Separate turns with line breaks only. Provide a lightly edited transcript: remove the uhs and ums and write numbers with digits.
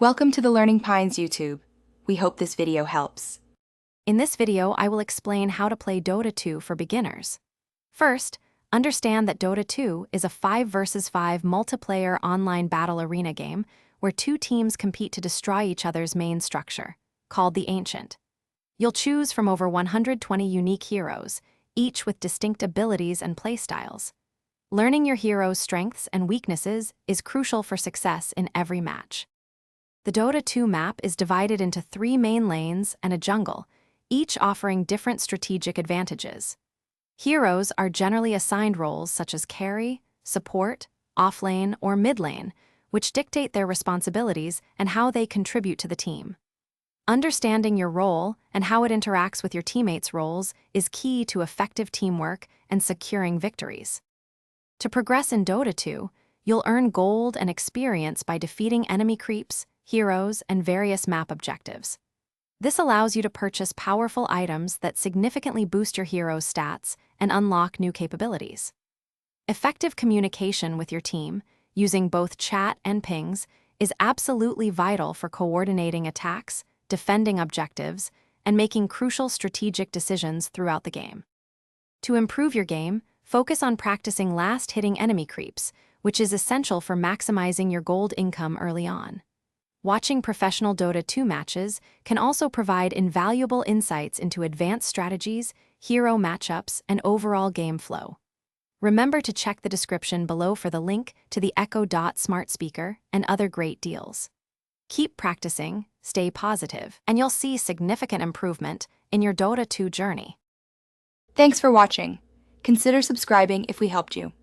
Welcome to the Learning Pines YouTube. We hope this video helps.
In this video, I will explain how to play Dota 2 for beginners. First, understand that Dota 2 is a 5 vs 5 multiplayer online battle arena game where two teams compete to destroy each other's main structure, called the Ancient. You'll choose from over 120 unique heroes, each with distinct abilities and playstyles. Learning your hero's strengths and weaknesses is crucial for success in every match. The Dota 2 map is divided into 3 main lanes and a jungle, each offering different strategic advantages. Heroes are generally assigned roles such as carry, support, offlane, or mid lane, which dictate their responsibilities and how they contribute to the team. Understanding your role and how it interacts with your teammates' roles is key to effective teamwork and securing victories. To progress in Dota 2, you'll earn gold and experience by defeating enemy creeps, heroes, and various map objectives. This allows you to purchase powerful items that significantly boost your hero's stats and unlock new capabilities. Effective communication with your team, using both chat and pings, is absolutely vital for coordinating attacks, defending objectives, and making crucial strategic decisions throughout the game. To improve your game, focus on practicing last-hitting enemy creeps, which is essential for maximizing your gold income early on. Watching professional Dota 2 matches can also provide invaluable insights into advanced strategies, hero matchups, and overall game flow. Remember to check the description below for the link to the Echo Dot smart speaker and other great deals. Keep practicing, stay positive, and you'll see significant improvement in your Dota 2 journey.
Thanks for watching. Consider subscribing if we helped you.